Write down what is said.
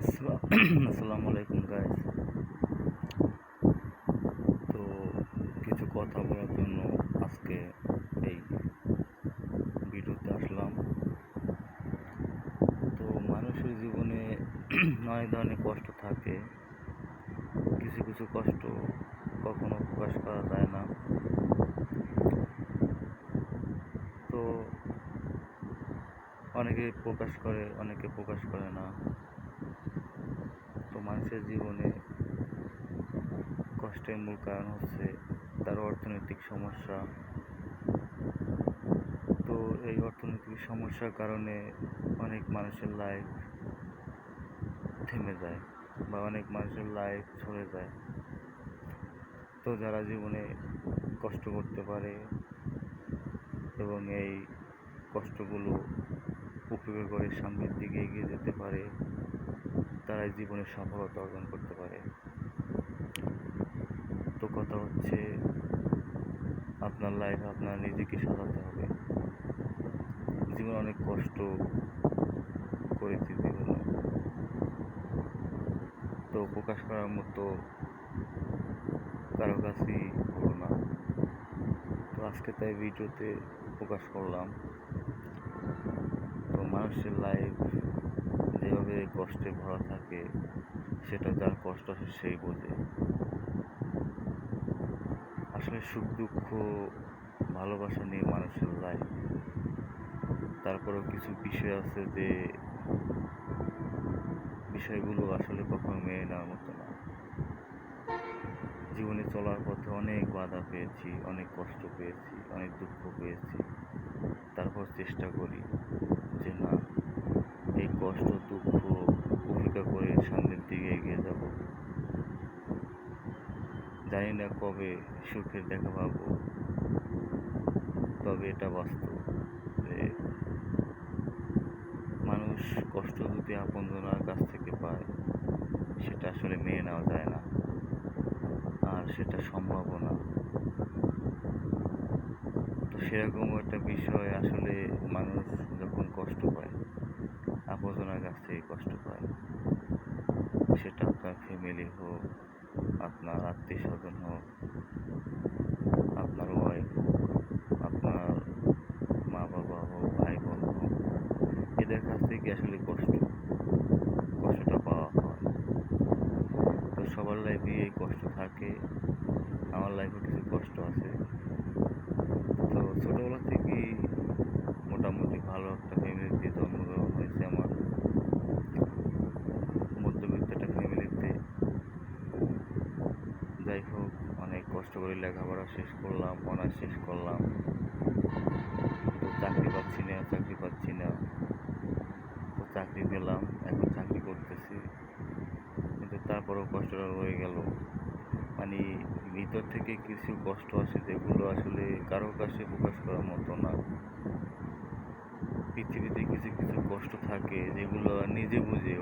আসসালামু আলাইকুম গাইস। তো কিছু কথা বলার জন্য আজকে এই ভিডিওতে আসলাম। তো মানুষের জীবনে অনেক ধরনের কষ্ট থাকে। কিছু কিছু কষ্ট কখনো প্রকাশ করা যায় না। তো অনেকে প্রকাশ করে, অনেকে প্রকাশ করে না। তো মানুষের জীবনে কষ্টের মূল কারণ হচ্ছে তার অর্থনৈতিক সমস্যা। তো এই অর্থনৈতিক সমস্যার কারণে অনেক মানুষের লাইফ থেমে যায় বা অনেক মানুষের লাইফ চলে যায়। তো যারা জীবনে কষ্ট করতে পারে এবং এই কষ্টগুলো উপেক্ষা করে সামনের দিকে এগিয়ে যেতে পারে, তারাই জীবনে সফলতা অর্জন করতে পারে। তো কথা হচ্ছে, আপনার লাইফ আপনার নিজেকে সাজাতে হবে। জীবনে অনেক কষ্ট করেছি জীবনে, তো প্রকাশ করার মতো কারো কাছেই হলো না। তো আজকে তাই ভিডিওতে প্রকাশ করলাম। তো মানুষের লাইফ যেভাবে কষ্টে ভরা থাকে, সেটা যার কষ্ট আছে সেই বোঝে। আসলে সুখ দুঃখ ভালোবাসা নিয়ে মানুষের লাইফ। তারপরেও কিছু বিষয় আছে যে বিষয়গুলো আসলে কখনো মেনে নেওয়ার মতো না। জীবনে চলার পথে অনেক বাধা পেয়েছি, অনেক কষ্ট পেয়েছি, অনেক দুঃখ পেয়েছি। তারপর চেষ্টা করি যে না, এই কষ্ট দুঃখ উপেক্ষা করে সামনের দিকে এগিয়ে যাব। জানি না কবে সুখের দেখা পাবো, তবে এটা বাস্তব যে মানুষ কষ্ট যদি আপনজনের কাছ থেকে পায়, সেটা আসলে মেনে নেওয়া যায় না, আর সেটা সম্ভবও না। তো সেরকম একটা বিষয় আসলে মানুষ যখন কষ্ট পায়, আপনজনের কাছ থেকে কষ্ট পায়, সেটা আপনার ফ্যামিলি হোক, আপনার আত্মীয় স্বজন হোক, আপনার ওয়াইফ হোক, আপনার মা বাবা হোক, ভাই বোন হোক, এদের কাছ থেকে আসলে কষ্টটা পাওয়া হয়। তো সবার লাইফে এই কষ্ট থাকে, আমার লাইফে কিছু কষ্ট আছে। তো ছোটোবেলা থেকেই মোটামুটি ভালো একটা ফ্যামিলিতে জন্মগ্রহণ হয়েছে আমার, মধ্যবিত্ত একটা ফ্যামিলিতে। যাই হোক, অনেক কষ্ট করে লেখাপড়া শেষ করলাম, অনার্স শেষ করলাম। তো চাকরি পাচ্ছি না। তো চাকরি পেলাম, এখন চাকরি করতেছি, কিন্তু তারপরেও কষ্টটা রয়ে গেল। মানে ভিতর থেকে কিছু কষ্ট আসে যেগুলো আসলে কারো কাছে প্রকাশ করার মতো না। পৃথিবীতে কিছু কিছু কষ্ট থাকে যেগুলো নিজে বুঝে